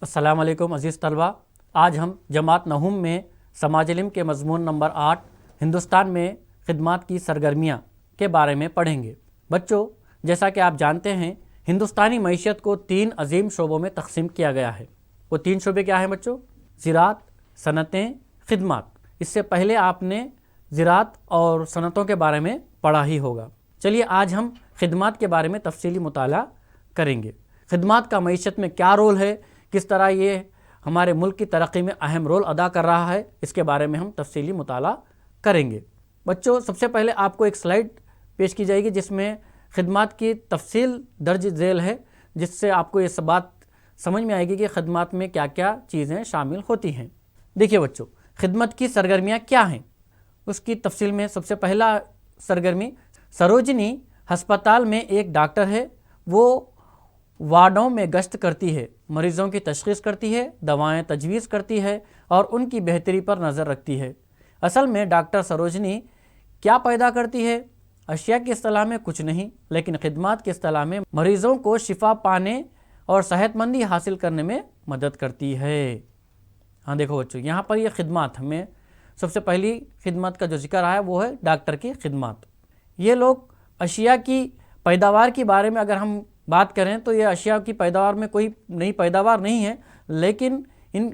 السلام علیکم عزیز طلبہ، آج ہم جماعت نہم میں سماج علم کے مضمون نمبر 8 ہندوستان میں خدمات کی سرگرمیاں کے بارے میں پڑھیں گے۔ بچوں، جیسا کہ آپ جانتے ہیں ہندوستانی معیشت کو 3 عظیم شعبوں میں تقسیم کیا گیا ہے۔ وہ 3 شعبے کیا ہیں بچوں؟ زراعت، صنعتیں، خدمات۔ اس سے پہلے آپ نے زراعت اور صنعتوں کے بارے میں پڑھا ہی ہوگا۔ چلیے آج ہم خدمات کے بارے میں تفصیلی مطالعہ کریں گے۔ خدمات کا معیشت میں کیا رول ہے، کس طرح یہ ہمارے ملک کی ترقی میں اہم رول ادا کر رہا ہے، اس کے بارے میں ہم تفصیلی مطالعہ کریں گے۔ بچوں، سب سے پہلے آپ کو ایک سلائیڈ پیش کی جائے گی جس میں خدمات کی تفصیل درج ذیل ہے، جس سے آپ کو یہ بات سمجھ میں آئے گی کہ خدمات میں کیا کیا چیزیں شامل ہوتی ہیں۔ دیکھیے بچوں، خدمت کی سرگرمیاں کیا ہیں، اس کی تفصیل میں سب سے پہلا سرگرمی سروجنی ہسپتال میں ایک ڈاکٹر ہے۔ وہ وارڈوں میں گشت کرتی ہے، مریضوں کی تشخیص کرتی ہے، دوائیں تجویز کرتی ہے اور ان کی بہتری پر نظر رکھتی ہے۔ اصل میں ڈاکٹر سروجنی کیا پیدا کرتی ہے؟ اشیاء کی اصطلاح میں کچھ نہیں، لیکن خدمات کی اصطلاح میں مریضوں کو شفا پانے اور صحت مندی حاصل کرنے میں مدد کرتی ہے۔ ہاں دیکھو بچوں، یہاں پر یہ خدمات ہمیں سب سے پہلی خدمت کا جو ذکر آیا وہ ہے ڈاکٹر کی خدمات۔ یہ لوگ اشیاء کی پیداوار کے بارے میں اگر ہم بات کریں تو یہ اشیاء کی پیداوار میں کوئی نئی پیداوار نہیں ہے، لیکن ان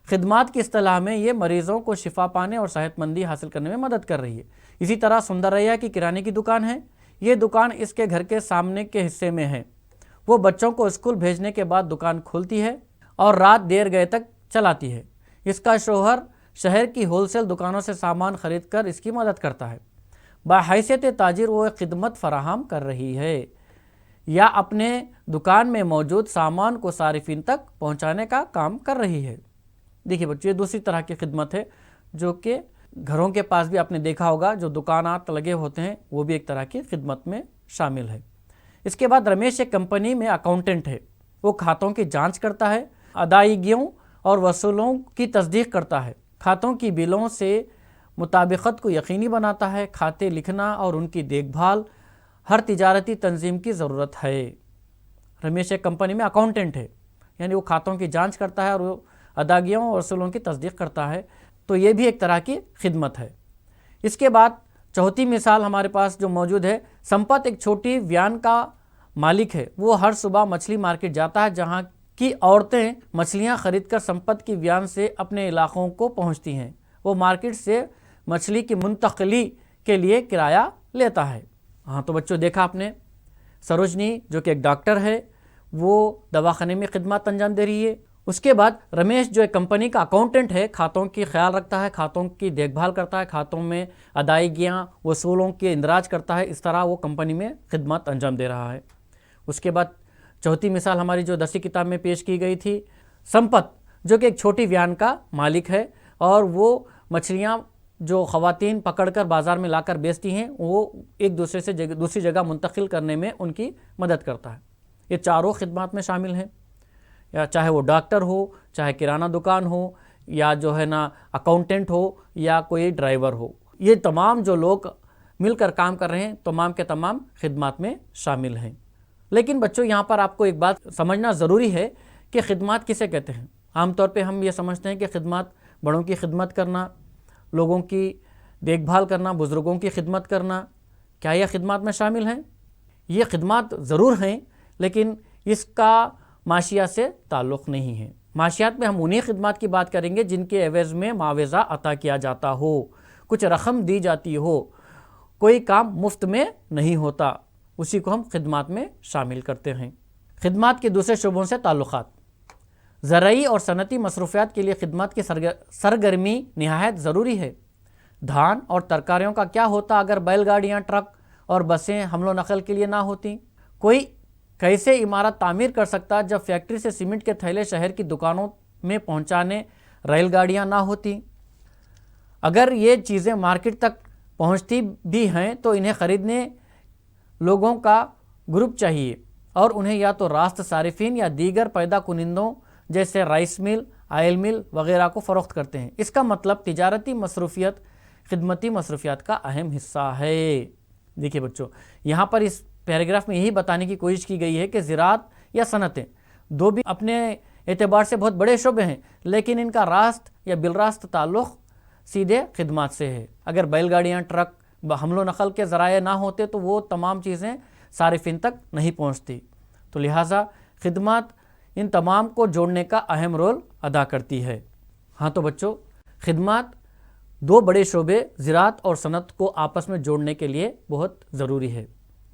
خدمات کی اصطلاح میں یہ مریضوں کو شفا پانے اور صحت مندی حاصل کرنے میں مدد کر رہی ہے۔ اسی طرح سندریا کی کرانے کی دکان ہے۔ یہ دکان اس کے گھر کے سامنے کے حصے میں ہے۔ وہ بچوں کو اسکول بھیجنے کے بعد دکان کھولتی ہے اور رات دیر گئے تک چلاتی ہے۔ اس کا شوہر شہر کی ہول سیل دکانوں سے سامان خرید کر اس کی مدد کرتا ہے۔ بحیثیت تاجر وہ ایک خدمت فراہم کر رہی ہے یا اپنے دکان میں موجود سامان کو صارفین تک پہنچانے کا کام کر رہی ہے۔ دیکھیے بچوں، یہ دوسری طرح کی خدمت ہے جو کہ گھروں کے پاس بھی آپ نے دیکھا ہوگا، جو دکانات لگے ہوتے ہیں وہ بھی ایک طرح کی خدمت میں شامل ہے۔ اس کے بعد رمیش ایک کمپنی میں اکاؤنٹنٹ ہے۔ وہ کھاتوں کی جانچ کرتا ہے، ادائیگیوں اور وصولوں کی تصدیق کرتا ہے، کھاتوں کی بلوں سے مطابقت کو یقینی بناتا ہے۔ کھاتے لکھنا اور ان کی دیکھ بھال ہر تجارتی تنظیم کی ضرورت ہے۔ رمیش ایک کمپنی میں اکاؤنٹنٹ ہے، یعنی وہ کھاتوں کی جانچ کرتا ہے اور وہ ادائیگیوں اور وصولوں کی تصدیق کرتا ہے، تو یہ بھی ایک طرح کی خدمت ہے۔ اس کے بعد چوتھی مثال ہمارے پاس جو موجود ہے، سمپت ایک چھوٹی ویان کا مالک ہے۔ وہ ہر صبح مچھلی مارکیٹ جاتا ہے، جہاں کی عورتیں مچھلیاں خرید کر سمپت کی ویان سے اپنے علاقوں کو پہنچتی ہیں۔ وہ مارکیٹ سے مچھلی کی منتقلی کے لیے کرایہ لیتا ہے۔ ہاں تو بچوں، دیکھا آپ نے، سروجنی جو کہ ایک ڈاکٹر ہے وہ دواخانے میں خدمات انجام دے رہی ہے۔ اس کے بعد رمیش جو ایک کمپنی کا اکاؤنٹنٹ ہے، کھاتوں کی خیال رکھتا ہے، کھاتوں کی دیکھ بھال کرتا ہے، کھاتوں میں ادائیگیاں وصولوں کے اندراج کرتا ہے۔ اس طرح وہ کمپنی میں خدمات انجام دے رہا ہے۔ اس کے بعد چوتھی مثال ہماری جو 10ویں کتاب میں پیش کی گئی تھی، سمپت جو کہ ایک چھوٹی ویان کا مالک ہے اور وہ مچھلیاں جو خواتین پکڑ کر بازار میں لا کر بیچتی ہیں، وہ ایک دوسرے سے دوسری جگہ منتقل کرنے میں ان کی مدد کرتا ہے۔ یہ چاروں خدمات میں شامل ہیں، یا چاہے وہ ڈاکٹر ہو، چاہے کرانہ دکان ہو، یا جو ہے نا اکاؤنٹنٹ ہو، یا کوئی ڈرائیور ہو۔ یہ تمام جو لوگ مل کر کام کر رہے ہیں، تمام کے تمام خدمات میں شامل ہیں۔ لیکن بچوں، یہاں پر آپ کو ایک بات سمجھنا ضروری ہے کہ خدمات کسے کہتے ہیں۔ عام طور پہ ہم یہ سمجھتے ہیں کہ خدمات بڑوں کی خدمت کرنا، لوگوں کی دیکھ بھال کرنا، بزرگوں کی خدمت کرنا، کیا یہ خدمات میں شامل ہیں؟ یہ خدمات ضرور ہیں، لیکن اس کا معاشیات سے تعلق نہیں ہے۔ معاشیات میں ہم انہی خدمات کی بات کریں گے جن کے عوض میں معاوضہ عطا کیا جاتا ہو، کچھ رقم دی جاتی ہو، کوئی کام مفت میں نہیں ہوتا، اسی کو ہم خدمات میں شامل کرتے ہیں۔ خدمات کے دوسرے شعبوں سے تعلقات۔ زرعی اور صنعتی مصروفیات کے لیے خدمات کی سرگرمی نہایت ضروری ہے۔ دھان اور ترکاریوں کا کیا ہوتا اگر بیل گاڑیاں، ٹرک اور بسیں حمل و نقل کے لیے نہ ہوتیں؟ کوئی کیسے عمارت تعمیر کر سکتا جب فیکٹری سے سیمنٹ کے تھیلے شہر کی دکانوں میں پہنچانے ریل گاڑیاں نہ ہوتیں؟ اگر یہ چیزیں مارکیٹ تک پہنچتی بھی ہیں تو انہیں خریدنے لوگوں کا گروپ چاہیے، اور انہیں یا تو راست صارفین یا دیگر پیدا کنندوں جیسے رائس مل، آئل مل وغیرہ کو فروخت کرتے ہیں۔ اس کا مطلب تجارتی مصروفیت خدمتی مصروفیات کا اہم حصہ ہے۔ دیکھیے بچوں، یہاں پر اس پیراگراف میں یہی بتانے کی کوشش کی گئی ہے کہ زراعت یا صنعتیں دو بھی اپنے اعتبار سے بہت بڑے شعبے ہیں، لیکن ان کا راست یا بالراست تعلق سیدھے خدمات سے ہے۔ اگر بیل گاڑیاں، ٹرک، حمل و نقل کے ذرائع نہ ہوتے تو وہ تمام چیزیں صارفین تک نہیں پہنچتی، تو لہٰذا خدمات ان تمام کو جوڑنے کا اہم رول ادا کرتی ہے۔ ہاں تو بچوں، خدمات دو بڑے شعبے زراعت اور صنعت کو آپس میں جوڑنے کے لیے بہت ضروری ہے۔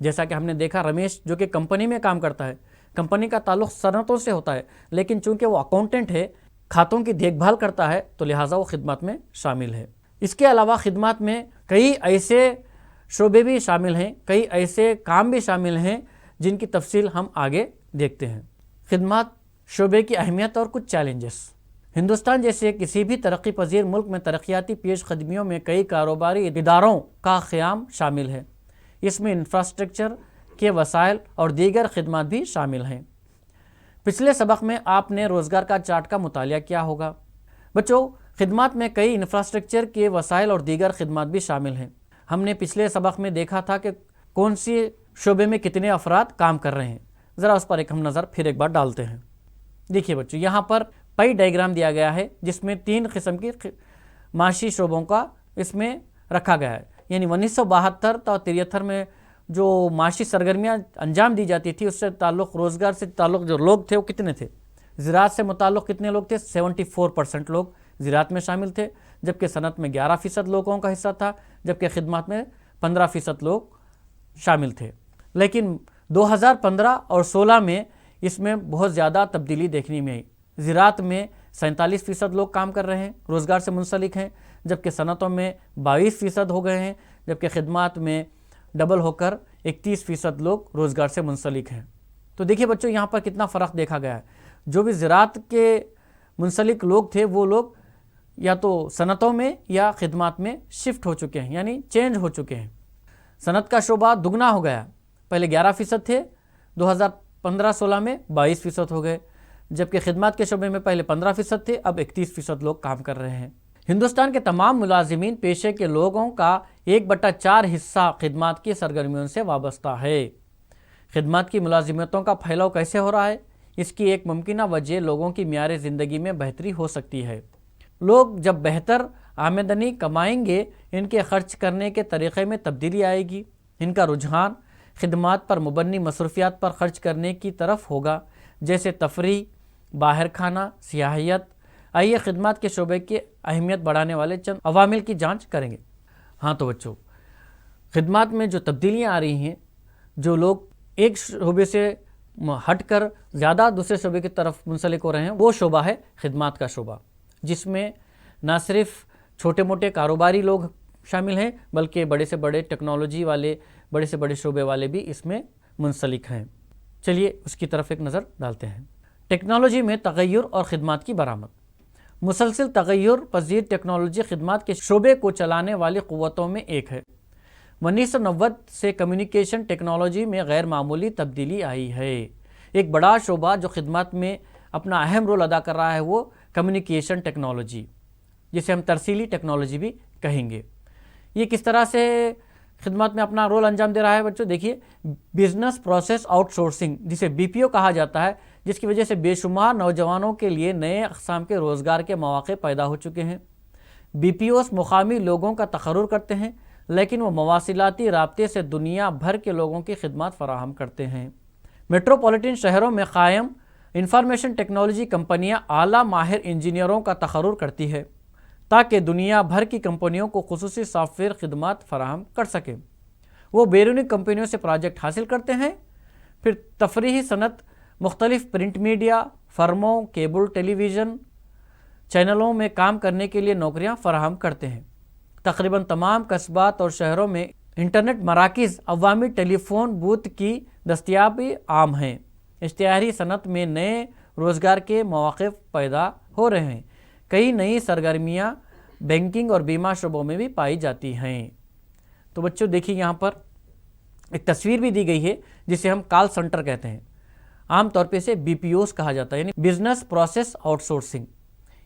جیسا کہ ہم نے دیکھا، رمیش جو کہ کمپنی میں کام کرتا ہے، کمپنی کا تعلق صنعتوں سے ہوتا ہے، لیکن چونکہ وہ اکاؤنٹنٹ ہے، کھاتوں کی دیکھ بھال کرتا ہے، تو لہٰذا وہ خدمات میں شامل ہے۔ اس کے علاوہ خدمات میں کئی ایسے شعبے بھی شامل ہیں، کئی ایسے کام بھی شامل ہیں جن کی تفصیل ہم آگے دیکھتے ہیں۔ خدمات شعبے کی اہمیت اور کچھ چیلنجز۔ ہندوستان جیسے کسی بھی ترقی پذیر ملک میں ترقیاتی پیش قدمیوں میں کئی کاروباری اداروں کا قیام شامل ہے۔ اس میں انفراسٹرکچر کے وسائل اور دیگر خدمات بھی شامل ہیں۔ پچھلے سبق میں آپ نے روزگار کا چارٹ کا مطالعہ کیا ہوگا۔ بچوں، خدمات میں کئی انفراسٹرکچر کے وسائل اور دیگر خدمات بھی شامل ہیں۔ ہم نے پچھلے سبق میں دیکھا تھا کہ کون سی شعبے میں کتنے افراد کام کر رہے ہیں، ذرا اس پر ہم نظر پھر ایک بار ڈالتے ہیں۔ دیکھیے بچوں، یہاں پر پائی ڈائیگرام دیا گیا ہے جس میں 3 قسم کی معاشی شعبوں کا اس میں رکھا گیا ہے، یعنی 1972 تا 73 میں جو معاشی سرگرمیاں انجام دی جاتی تھی، اس سے تعلق، روزگار سے تعلق جو لوگ تھے وہ کتنے تھے؟ زراعت سے متعلق کتنے لوگ تھے؟ 74% لوگ زراعت میں شامل تھے، جبکہ صنعت میں 11% لوگوں کا حصہ تھا، جبکہ خدمات میں 15% لوگ شامل تھے۔ لیکن 2015 اور 16 میں اس میں بہت زیادہ تبدیلی دیکھنے میں آئی۔ زراعت میں 47% لوگ کام کر رہے ہیں، روزگار سے منسلک ہیں، جبکہ صنعتوں میں 22% ہو گئے ہیں، جبکہ خدمات میں ڈبل ہو کر 31% لوگ روزگار سے منسلک ہیں۔ تو دیکھیے بچوں، یہاں پر کتنا فرق دیکھا گیا ہے۔ جو بھی زراعت کے منسلک لوگ تھے وہ لوگ یا تو صنعتوں میں یا خدمات میں شفٹ ہو چکے ہیں، یعنی چینج ہو چکے ہیں۔ صنعت کا شعبہ دگنا ہو گیا، پہلے 11% تھے، 2015-16 میں 22% ہو گئے، جبکہ خدمات کے شعبے میں پہلے 15% تھے، اب 31% لوگ کام کر رہے ہیں۔ ہندوستان کے تمام ملازمین پیشے کے لوگوں کا 1/4 حصہ خدمات کی سرگرمیوں سے وابستہ ہے۔ خدمات کی ملازمتوں کا پھیلاؤ کیسے ہو رہا ہے؟ اس کی ایک ممکنہ وجہ لوگوں کی معیار زندگی میں بہتری ہو سکتی ہے۔ لوگ جب بہتر آمدنی کمائیں گے، ان کے خرچ کرنے کے طریقے میں تبدیلی آئے گی، ان کا رجحان خدمات پر مبنی مصروفیات پر خرچ کرنے کی طرف ہوگا، جیسے تفریح، باہر کھانا، سیاحت۔ آئیے خدمات کے شعبے کی اہمیت بڑھانے والے چند عوامل کی جانچ کریں گے۔ ہاں تو بچوں، خدمات میں جو تبدیلیاں آ رہی ہیں، جو لوگ ایک شعبے سے ہٹ کر زیادہ دوسرے شعبے کی طرف منسلک ہو رہے ہیں، وہ شعبہ ہے خدمات کا شعبہ، جس میں نہ صرف چھوٹے موٹے کاروباری لوگ شامل ہیں، بلکہ بڑے سے بڑے ٹیکنالوجی والے، بڑے سے بڑے شعبے والے بھی اس میں منسلک ہیں۔ چلیے اس کی طرف ایک نظر ڈالتے ہیں۔ ٹیکنالوجی میں تغیر اور خدمات کی برآمد۔ مسلسل تغیر پذیر ٹیکنالوجی خدمات کے شعبے کو چلانے والی قوتوں میں ایک ہے۔ 1990 سے کمیونیکیشن ٹیکنالوجی میں غیر معمولی تبدیلی آئی ہے۔ ایک بڑا شعبہ جو خدمات میں اپنا اہم رول ادا کر رہا ہے وہ کمیونیکیشن ٹیکنالوجی، جسے ہم ترسیلی ٹیکنالوجی بھی کہیں گے۔ یہ کس طرح سے خدمات میں اپنا رول انجام دے رہا ہے بچوں؟ دیکھیے، بزنس پروسیس آؤٹ سورسنگ، جسے BPO کہا جاتا ہے، جس کی وجہ سے بے شمار نوجوانوں کے لیے نئے اقسام کے روزگار کے مواقع پیدا ہو چکے ہیں۔ BPOs مقامی لوگوں کا تقرر کرتے ہیں، لیکن وہ مواصلاتی رابطے سے دنیا بھر کے لوگوں کی خدمات فراہم کرتے ہیں۔ میٹروپولیٹن شہروں میں قائم انفارمیشن ٹیکنالوجی کمپنیاں اعلیٰ ماہر انجینئروں کا تقرر کرتی ہے تاکہ دنیا بھر کی کمپنیوں کو خصوصی سافٹ ویئر خدمات فراہم کر سکیں۔ وہ بیرونی کمپنیوں سے پروجیکٹ حاصل کرتے ہیں، پھر تفریحی صنعت، مختلف پرنٹ میڈیا فرموں، کیبل ٹیلی ویژن چینلوں میں کام کرنے کے لیے نوکریاں فراہم کرتے ہیں۔ تقریباً تمام قصبات اور شہروں میں انٹرنیٹ مراکز، عوامی ٹیلی فون بوتھ کی دستیابی عام ہیں۔ اشتہاری صنعت میں نئے روزگار کے مواقع پیدا ہو رہے ہیں۔ کئی نئی سرگرمیاں بینکنگ اور بیمہ شعبوں میں بھی پائی جاتی ہیں۔ تو بچوں دیکھیے، یہاں پر ایک تصویر بھی دی گئی ہے جسے ہم کال سنٹر کہتے ہیں، عام طور پہ اسے BPOs کہا جاتا ہے، یعنی بزنس پروسیس آؤٹ سورسنگ۔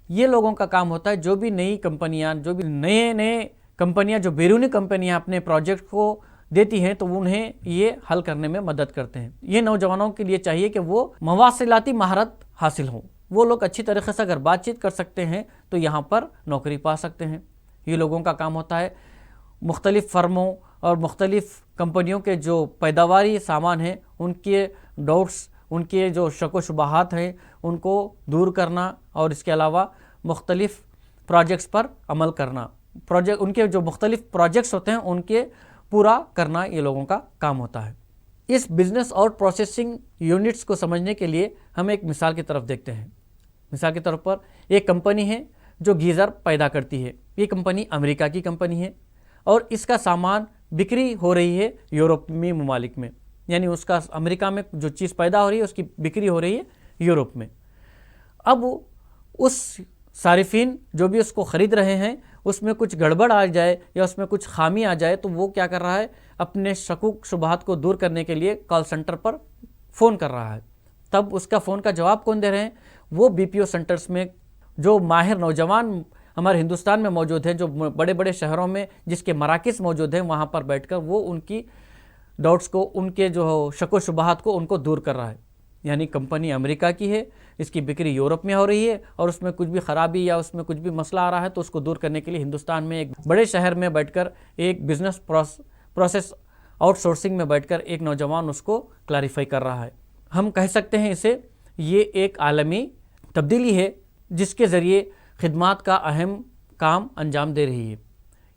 یہ لوگوں کا کام ہوتا ہے جو بھی نئی کمپنیاں، جو بھی نئے کمپنیاں، جو بیرونی کمپنیاں اپنے پروجیکٹ کو دیتی ہیں تو انہیں یہ حل کرنے میں مدد کرتے ہیں۔ یہ نوجوانوں کے لیے چاہیے کہ وہ مواصلاتی مہارت حاصل ہوں، وہ لوگ اچھی طریقے سے اگر بات چیت کر سکتے ہیں تو یہاں پر نوکری پا سکتے ہیں۔ یہ لوگوں کا کام ہوتا ہے مختلف فرموں اور مختلف کمپنیوں کے جو پیداواری سامان ہیں ان کے ڈاؤٹس، ان کے جو شک و شبہات ہیں ان کو دور کرنا، اور اس کے علاوہ مختلف پروجیکٹس پر عمل کرنا، ان کے جو مختلف پروجیکٹس ہوتے ہیں ان کے پورا کرنا یہ لوگوں کا کام ہوتا ہے۔ اس بزنس اور پروسیسنگ یونٹس کو سمجھنے کے لیے ہم ایک مثال کی طرف دیکھتے ہیں۔ مثال کے طور پر ایک کمپنی ہے جو گیزر پیدا کرتی ہے۔ یہ کمپنی امریکہ کی کمپنی ہے اور اس کا سامان بکری ہو رہی ہے یورپی ممالک میں، یعنی اس کا امریکہ میں جو چیز پیدا ہو رہی ہے اس کی بکری ہو رہی ہے یورپ میں۔ اب اس صارفین جو بھی اس کو خرید رہے ہیں اس میں کچھ گڑبڑ آ جائے یا اس میں کچھ خامی آ جائے تو وہ کیا کر رہا ہے، اپنے شکوک شبہات کو دور کرنے کے لیے کال سینٹر پر فون کر رہا ہے۔ تب اس کا فون کا جواب کون دے رہے ہیں؟ وہ بی پی او سینٹرز میں جو ماہر نوجوان ہمارے ہندوستان میں موجود ہیں، جو بڑے بڑے شہروں میں جس کے مراکز موجود ہیں، وہاں پر بیٹھ کر وہ ان کی ڈاؤٹس کو، ان کے جو شک و شبہات کو ان کو دور کر رہا ہے۔ یعنی کمپنی امریکہ کی ہے، اس کی بکری یورپ میں ہو رہی ہے اور اس میں کچھ بھی خرابی یا اس میں کچھ بھی مسئلہ آ رہا ہے تو اس کو دور کرنے کے لیے ہندوستان میں ایک بڑے شہر میں بیٹھ کر ایک بزنس پروسیس آؤٹ سورسنگ میں بیٹھ کر ایک نوجوان اس کو کلیریفائی کر رہا ہے۔ ہم کہہ سکتے ہیں اسے یہ ایک عالمی تبدیلی ہے جس کے ذریعے خدمات کا اہم کام انجام دے رہی ہے۔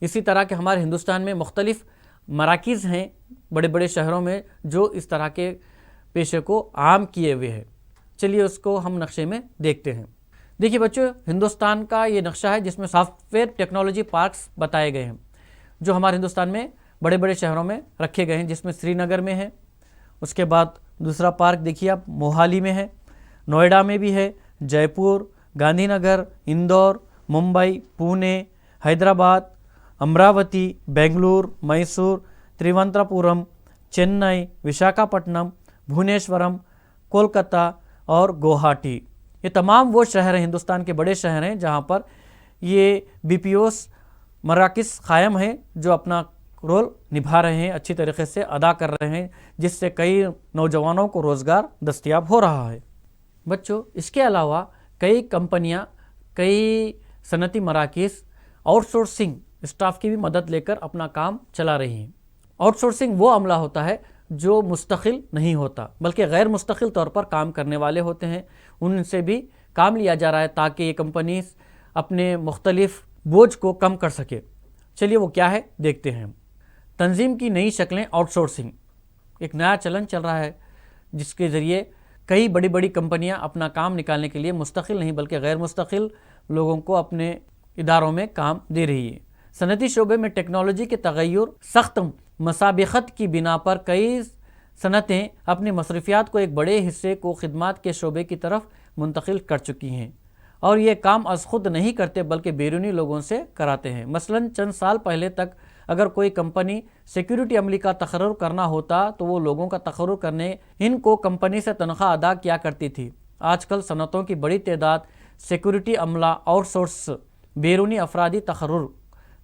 اسی طرح کہ ہمارے ہندوستان میں مختلف مراکز ہیں بڑے بڑے شہروں میں جو اس طرح کے پیشے کو عام کیے ہوئے ہیں۔ چلیے اس کو ہم نقشے میں دیکھتے ہیں۔ دیکھیے بچوں، ہندوستان کا یہ نقشہ ہے جس میں سافٹ ویئر ٹیکنالوجی پارکس بتائے گئے ہیں جو ہمارے ہندوستان میں بڑے بڑے شہروں میں رکھے گئے ہیں، جس میں سری نگر میں ہے، اس کے بعد دوسرا پارک دیکھیے آپ موہالی میں ہے، نوئیڈا میں بھی ہے، جے پور، گاندھی نگر، اندور، ممبئی، پونے، حیدرآباد، امراوتی، بنگلور، میسور، تریوانترپورم، چنئی، وشاکھاپٹنم، بھونیشورم، کولکتہ اور گوہاٹی۔ یہ تمام وہ شہر ہیں، ہندوستان کے بڑے شہر ہیں جہاں پر یہ بی پی اوز مراکز قائم ہیں جو اپنا رول نبھا رہے ہیں، اچھی طریقے سے ادا کر رہے ہیں، جس سے کئی نوجوانوں کو روزگار دستیاب ہو رہا ہے۔ بچوں، اس کے علاوہ کئی کمپنیاں، کئی صنعتی مراکز آؤٹ سورسنگ اسٹاف کی بھی مدد لے کر اپنا کام چلا رہی ہیں۔ آؤٹ سورسنگ وہ عملہ ہوتا ہے جو مستقل نہیں ہوتا بلکہ غیر مستقل طور پر کام کرنے والے ہوتے ہیں، ان سے بھی کام لیا جا رہا ہے تاکہ یہ کمپنیز اپنے مختلف بوجھ کو کم کر سکے۔ چلیے وہ کیا ہے دیکھتے ہیں۔ تنظیم کی نئی شکلیں آؤٹ سورسنگ ایک نیا چلن چل رہا ہے جس کے ذریعے کئی بڑی بڑی کمپنیاں اپنا کام نکالنے کے لیے مستقل نہیں بلکہ غیر مستقل لوگوں کو اپنے اداروں میں کام دے رہی ہے۔ صنعتی شعبے میں ٹیکنالوجی کے تغیر، سخت مسابقت کی بنا پر کئی صنعتیں اپنی مصروفیات کو ایک بڑے حصے کو خدمات کے شعبے کی طرف منتقل کر چکی ہیں اور یہ کام از خود نہیں کرتے بلکہ بیرونی لوگوں سے کراتے ہیں۔ مثلاً چند سال پہلے تک اگر کوئی کمپنی سیکیورٹی عملے کا تقرر کرنا ہوتا تو وہ لوگوں کا تقرر کرنے ان کو کمپنی سے تنخواہ ادا کیا کرتی تھی۔ آج کل صنعتوں کی بڑی تعداد سیکیورٹی عملہ آؤٹ سورس بیرونی افرادی تقرر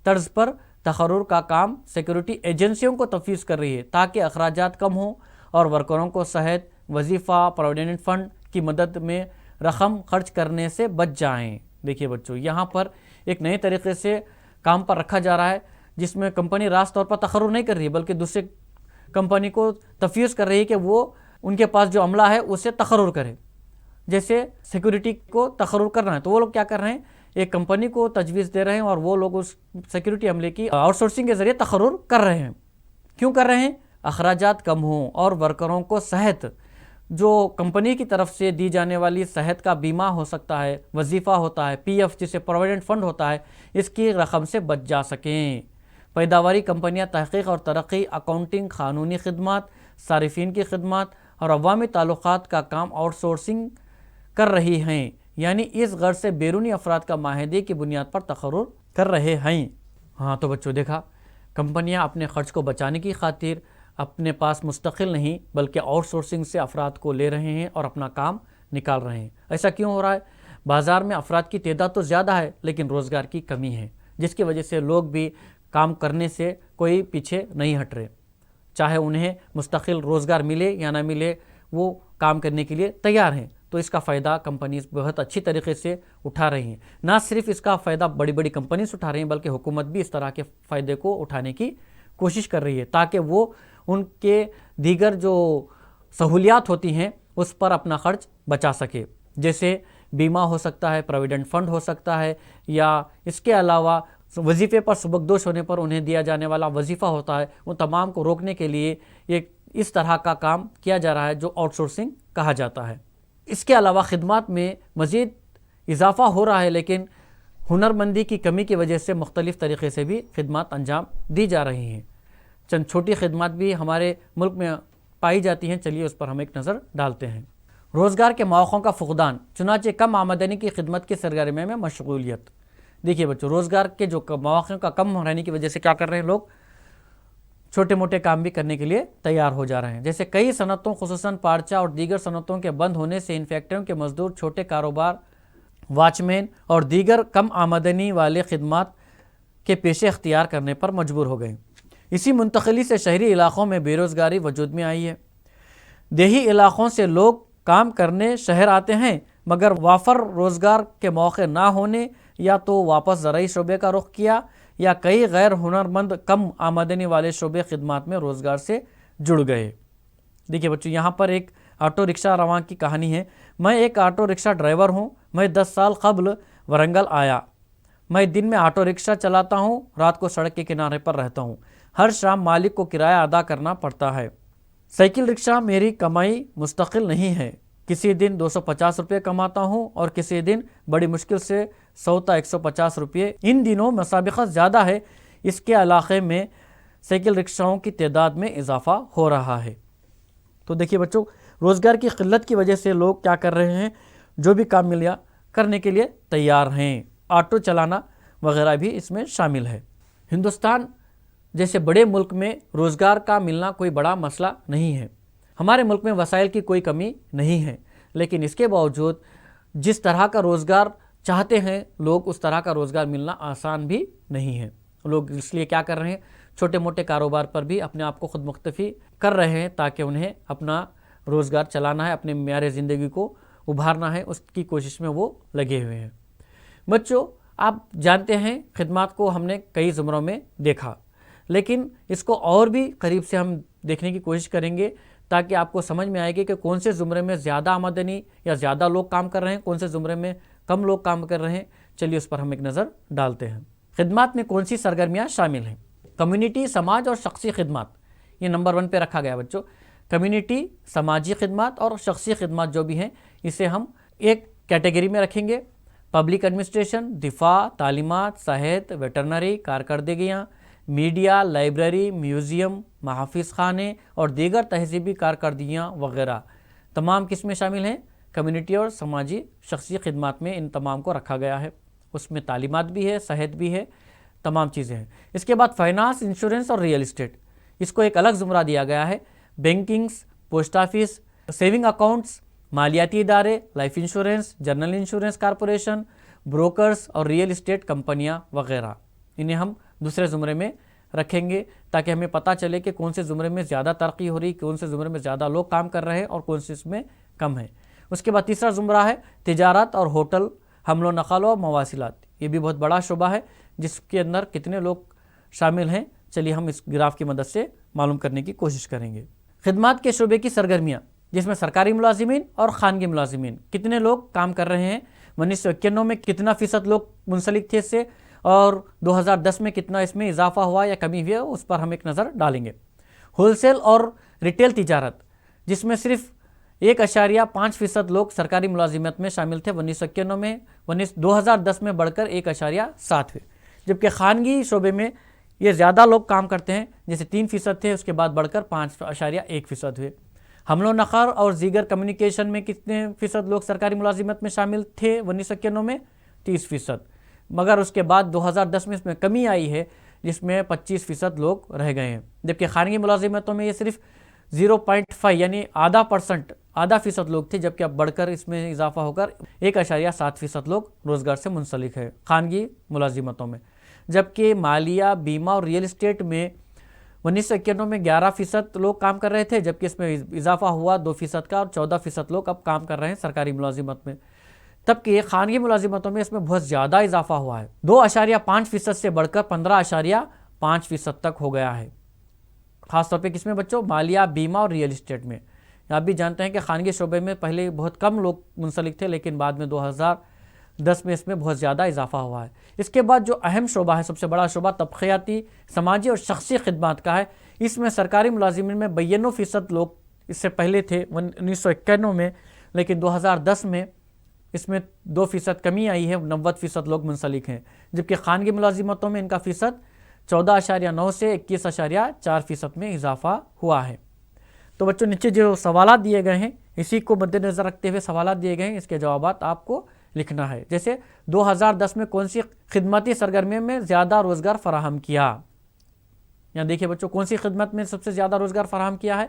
طرز پر تقرر کا کام سیکیورٹی ایجنسیوں کو تفویض کر رہی ہے تاکہ اخراجات کم ہوں اور ورکروں کو صحت، وظیفہ، پروویڈنٹ فنڈ کی مدد میں رقم خرچ کرنے سے بچ جائیں۔ دیکھیے بچوں، یہاں پر ایک نئے طریقے سے کام پر رکھا جا رہا ہے جس میں کمپنی راست طور پر تقرر نہیں کر رہی ہے بلکہ دوسرے کمپنی کو تفویض کر رہی ہے کہ وہ ان کے پاس جو عملہ ہے اسے تقرر کرے۔ جیسے سیکیورٹی کو تقرر کرنا ہے تو وہ لوگ کیا کر رہے ہیں، ایک کمپنی کو تجویز دے رہے ہیں اور وہ لوگ اس سیکیورٹی عملے کی آؤٹ سورسنگ کے ذریعے تقرر کر رہے ہیں۔ کیوں کر رہے ہیں؟ اخراجات کم ہوں اور ورکروں کو صحت، جو کمپنی کی طرف سے دی جانے والی صحت کا بیمہ ہو سکتا ہے، وظیفہ ہوتا ہے، پی ایف جسے پروویڈنٹ فنڈ ہوتا ہے، اس کی رقم سے بچ جا سکیں۔ پیداواری کمپنیاں تحقیق اور ترقی، اکاؤنٹنگ، قانونی خدمات، صارفین کی خدمات اور عوامی تعلقات کا کام آؤٹ سورسنگ کر رہی ہیں، یعنی اس غرض سے بیرونی افراد کا معاہدے کی بنیاد پر تقرر کر رہے ہیں۔ ہاں تو بچوں دیکھا، کمپنیاں اپنے خرچ کو بچانے کی خاطر اپنے پاس مستقل نہیں بلکہ آؤٹ سورسنگ سے افراد کو لے رہے ہیں اور اپنا کام نکال رہے ہیں۔ ایسا کیوں ہو رہا ہے؟ بازار میں افراد کی تعداد تو زیادہ ہے لیکن روزگار کی کمی ہے، جس کی وجہ سے لوگ بھی کام کرنے سے کوئی پیچھے نہیں ہٹ رہے، چاہے انہیں مستقل روزگار ملے یا نہ ملے وہ کام کرنے کے لیے تیار ہیں۔ تو اس کا فائدہ کمپنیز بہت اچھی طریقے سے اٹھا رہی ہیں. نہ صرف اس کا فائدہ بڑی بڑی کمپنیز اٹھا رہی ہیں بلکہ حکومت بھی اس طرح کے فائدے کو اٹھانے کی کوشش کر رہی ہے تاکہ وہ ان کے دیگر جو سہولیات ہوتی ہیں اس پر اپنا خرچ بچا سکے. جیسے بیمہ ہو سکتا ہے، پروویڈنٹ فنڈ ہو سکتا ہے، یا اس کے علاوہ وظیفے پر سبکدوش ہونے پر انہیں دیا جانے والا وظیفہ ہوتا ہے، ان تمام کو روکنے کے لیے ایک اس طرح کا کام کیا جا رہا ہے جو آؤٹ سورسنگ کہا جاتا ہے. اس کے علاوہ خدمات میں مزید اضافہ ہو رہا ہے، لیکن ہنرمندی کی کمی کی وجہ سے مختلف طریقے سے بھی خدمات انجام دی جا رہی ہیں. چند چھوٹی خدمات بھی ہمارے ملک میں پائی جاتی ہیں، چلیے اس پر ہم ایک نظر ڈالتے ہیں. روزگار کے مواقعوں کا فقدان، چنانچہ کم آمدنی کی خدمت کی سرگرمی میں مشغولیت. دیکھیے بچوں، روزگار کے جو مواقع کا کم رہنے کی وجہ سے کیا کر رہے ہیں لوگ، چھوٹے موٹے کام بھی کرنے کے لیے تیار ہو جا رہے ہیں. جیسے کئی صنعتوں خصوصاً پارچہ اور دیگر صنعتوں کے بند ہونے سے ان فیکٹریوں کے مزدور چھوٹے کاروبار، واچ مین اور دیگر کم آمدنی والے خدمات کے پیشے اختیار کرنے پر مجبور ہو گئے. اسی منتقلی سے شہری علاقوں میں بے روزگاری وجود میں آئی ہے. دیہی علاقوں سے لوگ کام کرنے شہر آتے ہیں، مگر وافر روزگار کے موقع نہ ہونے یا تو واپس زرعی شعبے کا رخ کیا یا کئی غیر ہنرمند کم آمدنی والے شعبے خدمات میں روزگار سے جڑ گئے. دیکھیے بچوں، یہاں پر ایک آٹو رکشہ رواں کی کہانی ہے. میں ایک آٹو رکشہ ڈرائیور ہوں. میں 10 سال قبل ورنگل آیا. میں دن میں آٹو رکشہ چلاتا ہوں، رات کو سڑک کے کنارے پر رہتا ہوں. ہر شام مالک کو کرایہ ادا کرنا پڑتا ہے. سائیکل رکشہ میری کمائی مستقل نہیں ہے. کسی دن 250 روپے کماتا ہوں اور کسی دن بڑی مشکل سے 100 تا 150 روپے. ان دنوں مسابقت زیادہ ہے. اس کے علاقے میں سائیکل رکشاؤں کی تعداد میں اضافہ ہو رہا ہے. تو دیکھیے بچوں، روزگار کی قلت کی وجہ سے لوگ کیا کر رہے ہیں، جو بھی کام ملیا کرنے کے لیے تیار ہیں. آٹو چلانا وغیرہ بھی اس میں شامل ہے. ہندوستان جیسے بڑے ملک میں روزگار کا ملنا کوئی بڑا مسئلہ نہیں ہے. ہمارے ملک میں وسائل کی کوئی کمی نہیں ہے، لیکن اس کے باوجود جس طرح کا روزگار چاہتے ہیں لوگ، اس طرح کا روزگار ملنا آسان بھی نہیں ہے. لوگ اس لیے کیا کر رہے ہیں، چھوٹے موٹے کاروبار پر بھی اپنے آپ کو خود مکتفی کر رہے ہیں تاکہ انہیں اپنا روزگار چلانا ہے، اپنے معیار زندگی کو ابھارنا ہے، اس کی کوشش میں وہ لگے ہوئے ہیں. بچوں، آپ جانتے ہیں خدمات کو ہم نے کئی زمروں میں دیکھا، لیکن اس کو اور بھی قریب سے ہم دیکھنے کی کوشش کریں گے تاکہ آپ کو سمجھ میں آئے گی کہ کون سے زمرے میں زیادہ آمدنی یا زیادہ لوگ کام کر رہے ہیں، کون سے زمرے میں کم لوگ کام کر رہے ہیں. چلیے اس پر ہم ایک نظر ڈالتے ہیں. خدمات میں کون سی سرگرمیاں شامل ہیں؟ کمیونٹی، سماج اور شخصی خدمات، یہ نمبر 1 پہ رکھا گیا بچوں. کمیونٹی، سماجی خدمات اور شخصی خدمات جو بھی ہیں اسے ہم ایک کیٹیگری میں رکھیں گے. پبلک ایڈمنسٹریشن، دفاع، تعلیمات، صحت، ویٹرنری، کارکردگیاں، میڈیا، لائبریری، میوزیم، محافظ خانے اور دیگر تہذیبی کارکردگیاں وغیرہ تمام کس میں شامل ہیں؟ کمیونٹی اور سماجی شخصی خدمات میں ان تمام کو رکھا گیا ہے. اس میں تعلیمات بھی ہے، صحت بھی ہے، تمام چیزیں ہیں. اس کے بعد فائنانس، انشورنس اور ریئل اسٹیٹ، اس کو ایک الگ زمرہ دیا گیا ہے. Bankings, post office, saving accounts, مالیاتی ادارے، life insurance, general insurance corporation, brokers اور ریئل اسٹیٹ کمپنیاں وغیرہ، انہیں ہم دوسرے زمرے میں رکھیں گے تاکہ ہمیں پتہ چلے کہ کون سے زمرے میں زیادہ ترقی ہو رہی، کون سے زمرے میں زیادہ لوگ کام کر رہے ہیں اور کون سے اس میں کم ہیں. اس کے بعد تیسرا زمرہ ہے تجارت اور ہوٹل، حمل و نقل و مواصلات. یہ بھی بہت بڑا شعبہ ہے جس کے اندر کتنے لوگ شامل ہیں. چلیے ہم اس گراف کی مدد سے معلوم کرنے کی کوشش کریں گے. خدمات کے شعبے کی سرگرمیاں، جس میں سرکاری ملازمین اور خانگی ملازمین، کتنے لوگ کام کر رہے ہیں. 1991 میں کتنا فیصد لوگ منسلک تھے اس سے، اور 2010 میں کتنا اس میں اضافہ ہوا یا کمی ہوئی، اس پر ہم ایک نظر ڈالیں گے. ہول سیل اور ریٹیل تجارت، جس میں صرف 1.5% لوگ سرکاری ملازمت میں شامل تھے 1991 میں، 2010 میں بڑھ کر 1.7 ہوئے. جبکہ خانگی شعبے میں یہ زیادہ لوگ کام کرتے ہیں، جیسے 3% تھے، اس کے بعد بڑھ کر 5.1% ہوئے. حمل و نقل اور دیگر کمیونیکیشن میں کتنے فیصد لوگ سرکاری ملازمت میں شامل تھے 1991 میں؟ 30%. مگر اس کے بعد 2010 میں اس میں کمی آئی ہے جس میں 25% لوگ رہ گئے ہیں. جبکہ خانگی ملازمتوں میں یہ صرف 0.5 یعنی آدھا فیصد لوگ تھے، جبکہ اب بڑھ کر اس میں اضافہ ہو کر 1.7% لوگ روزگار سے منسلک ہے خانگی ملازمتوں میں. جبکہ مالیہ، بیمہ اور ریئل اسٹیٹ میں 1991 میں 11% لوگ کام کر رہے تھے، جبکہ اس میں اضافہ ہوا 2% کا، اور 14% لوگ اب کام کر رہے ہیں سرکاری ملازمت میں، تب کہ خانگی ملازمتوں میں اس میں بہت زیادہ اضافہ ہوا ہے، 2.5% سے بڑھ کر 15.5% تک ہو گیا ہے، خاص طور پہ کس میں بچوں؟ مالیہ، بیمہ اور ریئل اسٹیٹ میں۔ آپ بھی جانتے ہیں کہ خانگی شعبے میں پہلے بہت کم لوگ منسلک تھے، لیکن بعد میں 2010 میں اس میں بہت زیادہ اضافہ ہوا ہے۔ اس کے بعد جو اہم شعبہ ہے، سب سے بڑا شعبہ طبقیاتی، سماجی اور شخصی خدمات کا ہے۔ اس میں سرکاری ملازمین میں 92% لوگ اس سے پہلے تھے 1991 میں، لیکن 2010 میں اس میں 2% کمی آئی ہے، 90% لوگ منسلک ہیں، جبکہ خانگی ملازمتوں میں ان کا فیصد 14.9 سے 21.4% میں اضافہ ہوا ہے۔ تو بچوں نیچے جو سوالات دیے گئے ہیں اسی کو مد نظر رکھتے ہوئے سوالات دیے گئے ہیں، اس کے جوابات آپ کو لکھنا ہے۔ جیسے 2010 میں کون سی خدمتی سرگرمیوں میں زیادہ روزگار فراہم کیا؟ یہاں دیکھیے بچوں، کون سی خدمت میں سب سے زیادہ روزگار فراہم کیا ہے؟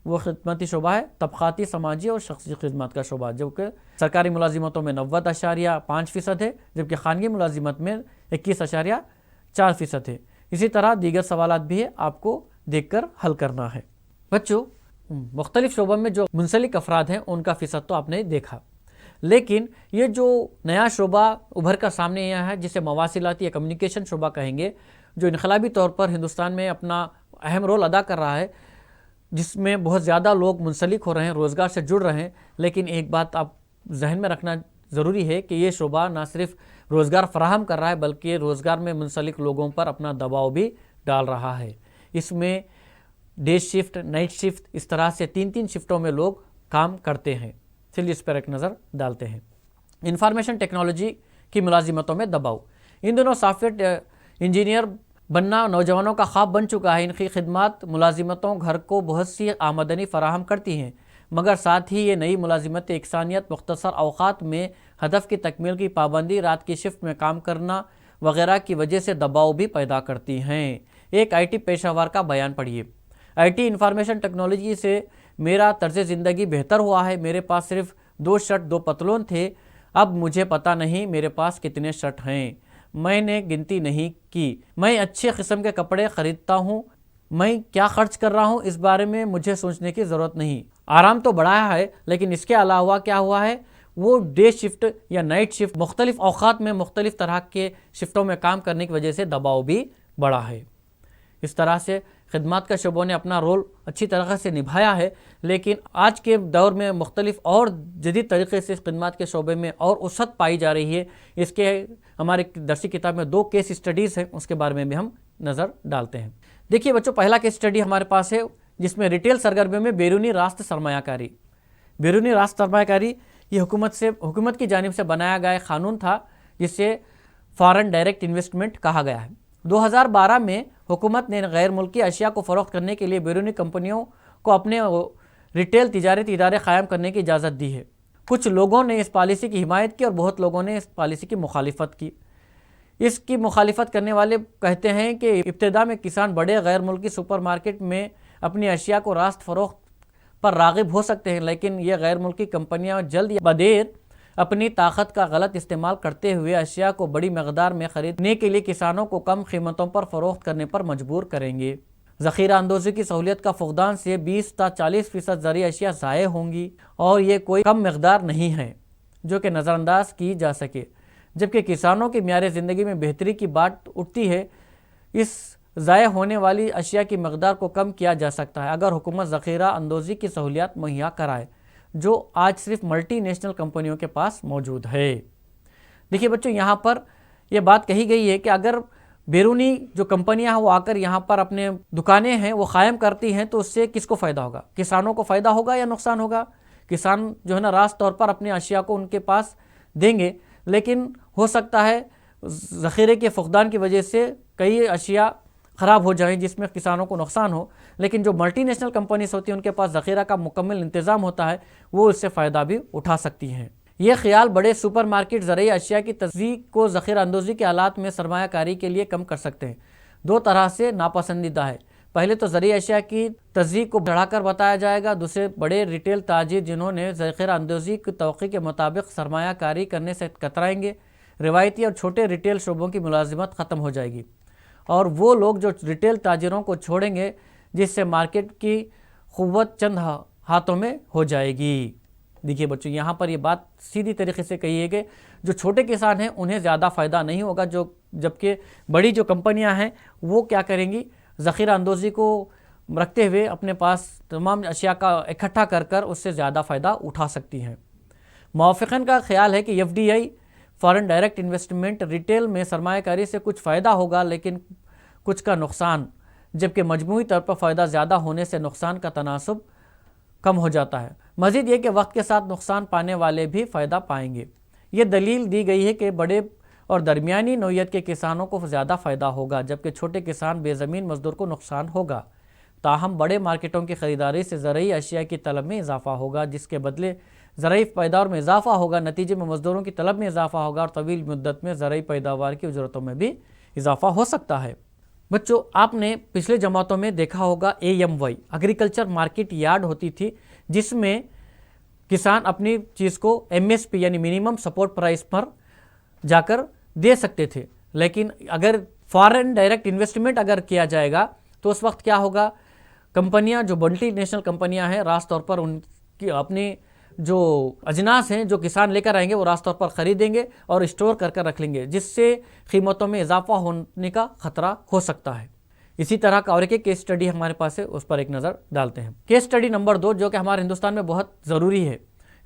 وہ خدمتی شعبہ ہے طبقاتی، سماجی اور شخصی خدمات کا شعبہ، جو کہ سرکاری ملازمتوں میں 90.5% ہے، جبکہ خانگی ملازمت میں 21.4% ہے۔ اسی طرح دیگر سوالات بھی ہے، آپ کو دیکھ کر حل کرنا ہے۔ بچوں مختلف شعبوں میں جو منسلک افراد ہیں ان کا فیصد تو آپ نے دیکھا، لیکن یہ جو نیا شعبہ ابھر کر سامنے آیا ہے جسے مواصلاتی یا کمیونیکیشن شعبہ کہیں گے، جو انقلابی طور پر ہندوستان میں اپنا اہم رول ادا کر رہا ہے، جس میں بہت زیادہ لوگ منسلک ہو رہے ہیں، روزگار سے جڑ رہے ہیں، لیکن ایک بات آپ ذہن میں رکھنا ضروری ہے کہ یہ شعبہ نہ صرف روزگار فراہم کر رہا ہے بلکہ روزگار میں منسلک لوگوں پر اپنا دباؤ بھی ڈال رہا ہے۔ اس میں ڈے شفٹ، نائٹ شفٹ، اس طرح سے 3 شفٹوں میں لوگ کام کرتے ہیں۔ چلیے اس پر ایک نظر ڈالتے ہیں۔ انفارمیشن ٹیکنالوجی کی ملازمتوں میں دباؤ۔ ان دنوں سافٹ ویئر انجینئر بننا نوجوانوں کا خواب بن چکا ہے۔ ان کی خدمات ملازمتوں گھر کو بہت سی آمدنی فراہم کرتی ہیں، مگر ساتھ ہی یہ نئی ملازمت یکسانیت، مختصر اوقات میں ہدف کی تکمیل کی پابندی، رات کی شفٹ میں کام کرنا وغیرہ کی وجہ سے دباؤ بھی پیدا کرتی ہیں۔ ایک IT پیشہ ور کا بیان پڑھیے۔ IT انفارمیشن ٹیکنالوجی سے میرا طرز زندگی بہتر ہوا ہے۔ میرے پاس صرف 2 شرٹ 2 پتلون تھے، اب مجھے پتہ نہیں میرے پاس کتنے شرٹ ہیں، میں نے گنتی نہیں کی۔ میں اچھے قسم کے کپڑے خریدتا ہوں، میں کیا خرچ کر رہا ہوں اس بارے میں مجھے سوچنے کی ضرورت نہیں۔ آرام تو بڑھایا ہے، لیکن اس کے علاوہ کیا ہوا ہے؟ وہ ڈے شفٹ یا نائٹ شفٹ، مختلف اوقات میں مختلف طرح کے شفٹوں میں کام کرنے کی وجہ سے دباؤ بھی بڑھا ہے۔ اس طرح سے خدمات کا شعبوں نے اپنا رول اچھی طرح سے نبھایا ہے، لیکن آج کے دور میں مختلف اور جدید طریقے سے خدمات کے شعبے میں اور وسعت پائی جا رہی ہے۔ اس کے ہمارے درسی کتاب میں 2 کیس اسٹڈیز ہیں، اس کے بارے میں بھی ہم نظر ڈالتے ہیں۔ دیکھیے بچوں، پہلا کیس اسٹڈی ہمارے پاس ہے جس میں ریٹیل سرگرمیوں میں بیرونی راست سرمایہ کاری۔ بیرونی راست سرمایہ کاری یہ حکومت کی جانب سے بنایا گیا ایک قانون تھا جسے فارن ڈائریکٹ انویسٹمنٹ کہا گیا ہے۔ 2012 میں حکومت نے غیر ملکی اشیاء کو فروخت کرنے کے لیے بیرونی کمپنیوں کو اپنے ریٹیل تجارتی ادارے قائم کرنے کی اجازت دی ہے۔ کچھ لوگوں نے اس پالیسی کی حمایت کی اور بہت لوگوں نے اس پالیسی کی مخالفت کی۔ اس کی مخالفت کرنے والے کہتے ہیں کہ ابتدا میں کسان بڑے غیر ملکی سپر مارکیٹ میں اپنی اشیاء کو راست فروخت پر راغب ہو سکتے ہیں، لیکن یہ غیر ملکی کمپنیاں جلد یا بدیر اپنی طاقت کا غلط استعمال کرتے ہوئے اشیاء کو بڑی مقدار میں خریدنے کے لیے کسانوں کو کم قیمتوں پر فروخت کرنے پر مجبور کریں گے۔ ذخیرہ اندوزی کی سہولت کا فقدان سے 20 تا 40% زرعی اشیاء ضائع ہوں گی، اور یہ کوئی کم مقدار نہیں ہے جو کہ نظر انداز کی جا سکے۔ جبکہ کسانوں کی معیار زندگی میں بہتری کی بات اٹھتی ہے، اس ضائع ہونے والی اشیاء کی مقدار کو کم کیا جا سکتا ہے اگر حکومت ذخیرہ اندوزی کی سہولیات مہیا کرائے، جو آج صرف ملٹی نیشنل کمپنیوں کے پاس موجود ہے۔ دیکھیے بچوں، یہاں پر یہ بات کہی گئی ہے کہ اگر بیرونی جو کمپنیاں ہیں وہ آ کر یہاں پر اپنے دکانیں ہیں وہ قائم کرتی ہیں تو اس سے کس کو فائدہ ہوگا؟ کسانوں کو فائدہ ہوگا یا نقصان ہوگا؟ کسان جو ہے نا راست طور پر اپنی اشیاء کو ان کے پاس دیں گے، لیکن ہو سکتا ہے ذخیرے کے فقدان کی وجہ سے کئی اشیاء خراب ہو جائیں جس میں کسانوں کو نقصان ہو، لیکن جو ملٹی نیشنل کمپنیز ہوتی ہیں ان کے پاس ذخیرہ کا مکمل انتظام ہوتا ہے، وہ اس سے فائدہ بھی اٹھا سکتی ہیں۔ یہ خیال بڑے سپر مارکیٹ زرعی اشیاء کی تصدیق کو ذخیرہ اندوزی کے آلات میں سرمایہ کاری کے لیے کم کر سکتے ہیں۔ 2 طرح سے ناپسندیدہ ہے۔ پہلے تو زرعی اشیاء کی تصدیق کو بڑھا کر بتایا جائے گا، دوسرے بڑے ریٹیل تاجر جنہوں نے ذخیرہ اندوزی کی توقع کے مطابق سرمایہ کاری کرنے سے کترائیں گے۔ روایتی اور چھوٹے ریٹیل شعبوں کی ملازمت ختم ہو جائے گی اور وہ لوگ جو ریٹیل تاجروں کو چھوڑیں گے، جس سے مارکیٹ کی قوت چند ہاتھوں میں ہو جائے گی۔ دیکھیے بچوں، یہاں پر یہ بات سیدھی طریقے سے کہی ہے کہ جو چھوٹے کسان ہیں انہیں زیادہ فائدہ نہیں ہوگا، جبکہ بڑی جو کمپنیاں ہیں وہ کیا کریں گی، ذخیرہ اندوزی کو رکھتے ہوئے اپنے پاس تمام اشیاء کا اکٹھا کر اس سے زیادہ فائدہ اٹھا سکتی ہیں۔ موافقین کا خیال ہے کہ FDI foreign direct investment retail میں سرمایہ کاری سے کچھ فائدہ ہوگا لیکن کچھ کا نقصان، جبکہ مجموعی طور پر فائدہ زیادہ ہونے سے نقصان کا تناسب کم ہو جاتا ہے۔ مزید یہ کہ وقت کے ساتھ نقصان پانے والے بھی فائدہ پائیں گے۔ یہ دلیل دی گئی ہے کہ بڑے اور درمیانی نوعیت کے کسانوں کو زیادہ فائدہ ہوگا، جبکہ چھوٹے کسان بے زمین مزدور کو نقصان ہوگا۔ تاہم بڑے مارکیٹوں کی خریداری سے زرعی اشیاء کی طلب میں اضافہ ہوگا، جس کے بدلے زرعی پیداوار میں اضافہ ہوگا، نتیجے میں مزدوروں کی طلب میں اضافہ ہوگا اور طویل مدت میں زرعی پیداوار کی اجرتوں میں بھی اضافہ ہو سکتا ہے۔ بچوں، آپ نے پچھلے جماعتوں میں دیکھا ہوگا AMY ایگریکلچر مارکیٹ یارڈ ہوتی تھی، جس میں کسان اپنی چیز کو MSP یعنی منیمم سپورٹ پرائس پر جا کر دے سکتے تھے۔ لیکن اگر فارن ڈائریکٹ انویسٹمنٹ اگر کیا جائے گا تو اس وقت کیا ہوگا، کمپنیاں جو ملٹی نیشنل کمپنیاں ہیں راست طور پر ان کی اپنی جو اجناس ہیں جو کسان لے کر آئیں گے وہ راست طور پر خریدیں گے اور اسٹور کر رکھ لیں گے، جس سے قیمتوں میں اضافہ ہونے کا خطرہ ہو سکتا ہے۔ اسی طرح کا اور ایک کیس سٹڈی ہمارے پاس ہے، اس پر ایک نظر ڈالتے ہیں۔ کیس سٹڈی نمبر 2 جو کہ ہمارے ہندوستان میں بہت ضروری ہے۔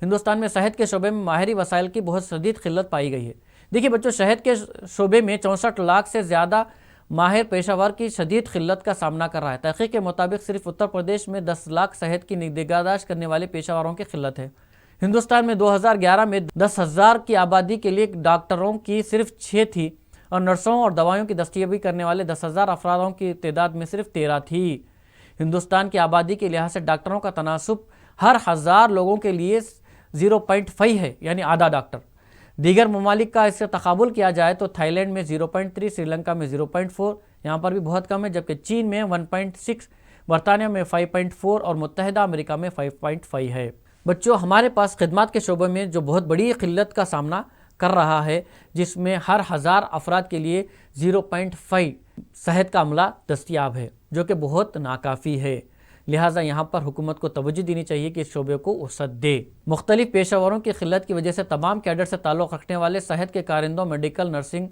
ہندوستان میں شہد کے شعبے میں ماہری وسائل کی بہت شدید قلت پائی گئی ہے۔ دیکھیے بچوں، شہد کے شعبے میں 64 لاکھ سے زیادہ ماہر پیشہ ور کی شدید قلت کا سامنا کر رہا ہے۔ تحقیق کے مطابق صرف اتر پردیش میں 10 لاکھ شہد کی نگہداشت کرنے والے پیشہ وروں کی قلت ہے۔ ہندوستان میں 2011 میں 10,000 کی آبادی کے لیے ڈاکٹروں کی صرف 6 تھی اور نرسوں اور دوائیوں کی دستیابی کرنے والے 10,000 افرادوں کی تعداد میں صرف 13 تھی۔ ہندوستان کی آبادی کے لحاظ سے ڈاکٹروں کا تناسب ہر 1000 لوگوں کے لیے 0.5 ہے، یعنی آدھا ڈاکٹر۔ دیگر ممالک کا اس سے تقابل کیا جائے تو تھائی لینڈ میں 0.3، سری لنکا میں 0.4، یہاں پر بھی بہت کم ہے، جبکہ چین میں 1.6، برطانیہ میں 5.4 اور متحدہ امریکہ میں 5.5 ہے۔ بچوں، ہمارے پاس خدمات کے شعبے میں جو بہت بڑی قلت کا سامنا کر رہا ہے، جس میں ہر 1000 افراد کے لیے 0.5 شہد کا عملہ دستیاب ہے، جو کہ بہت ناکافی ہے۔ لہٰذا یہاں پر حکومت کو توجہ دینی چاہیے کہ اس شعبے کو وسعت دے۔ مختلف پیشہ وروں کی قلت کی وجہ سے تمام کیڈر سے تعلق رکھنے والے صحت کے کارندوں، میڈیکل، نرسنگ،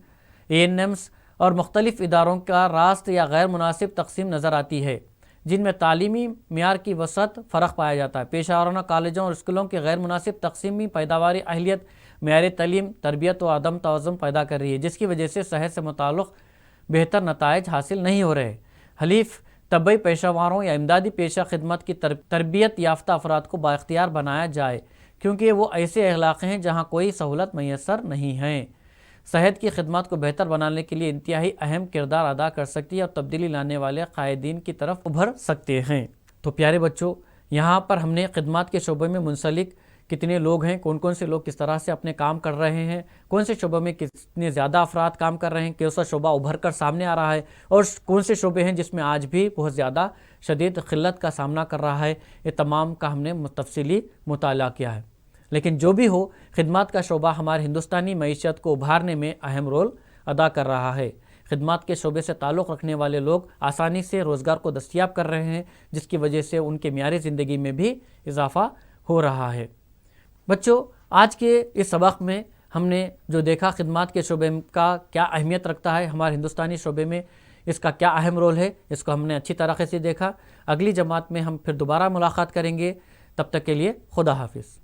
ANMs اور مختلف اداروں کا راست یا غیر مناسب تقسیم نظر آتی ہے، جن میں تعلیمی معیار کی وسعت فرق پایا جاتا ہے۔ پیشہ ورانہ کالجوں اور اسکولوں کی غیر مناسب تقسیمی پیداواری اہلیت، معیار تعلیم، تربیت و عدم توازن پیدا کر رہی ہے، جس کی وجہ سے صحت سے متعلق بہتر نتائج حاصل نہیں ہو رہے۔ حلیف طبی پیشہ وروں یا امدادی پیشہ خدمت کی تربیت یافتہ افراد کو بااختیار بنایا جائے، کیونکہ وہ ایسے علاقے ہیں جہاں کوئی سہولت میسر نہیں ہے۔ صحت کی خدمات کو بہتر بنانے کے لیے انتہائی اہم کردار ادا کر سکتی ہے اور تبدیلی لانے والے قائدین کی طرف ابھر سکتے ہیں۔ تو پیارے بچوں، یہاں پر ہم نے خدمات کے شعبے میں منسلک کتنے لوگ ہیں، کون سے لوگ کس طرح سے اپنے کام کر رہے ہیں، کون سے شعبے میں کتنے زیادہ افراد کام کر رہے ہیں، کون سا شعبہ ابھر کر سامنے آ رہا ہے، اور کون سے شعبے ہیں جس میں آج بھی بہت زیادہ شدید قلت کا سامنا کر رہا ہے، یہ تمام کا ہم نے تفصیلی مطالعہ کیا ہے۔ لیکن جو بھی ہو، خدمات کا شعبہ ہمارے ہندوستانی معیشت کو ابھارنے میں اہم رول ادا کر رہا ہے۔ خدمات کے شعبے سے تعلق رکھنے والے لوگ آسانی سے روزگار کو دستیاب کر رہے ہیں، جس کی وجہ سے ان کے معیار زندگی میں بھی اضافہ ہو رہا ہے۔ بچوں، آج کے اس سبق میں ہم نے جو دیکھا خدمات کے شعبے کا کیا اہمیت رکھتا ہے، ہمارے ہندوستانی شعبے میں اس کا کیا اہم رول ہے، اس کو ہم نے اچھی طرح سے دیکھا۔ اگلی جماعت میں ہم پھر دوبارہ ملاقات کریں گے، تب تک کے لیے خدا حافظ۔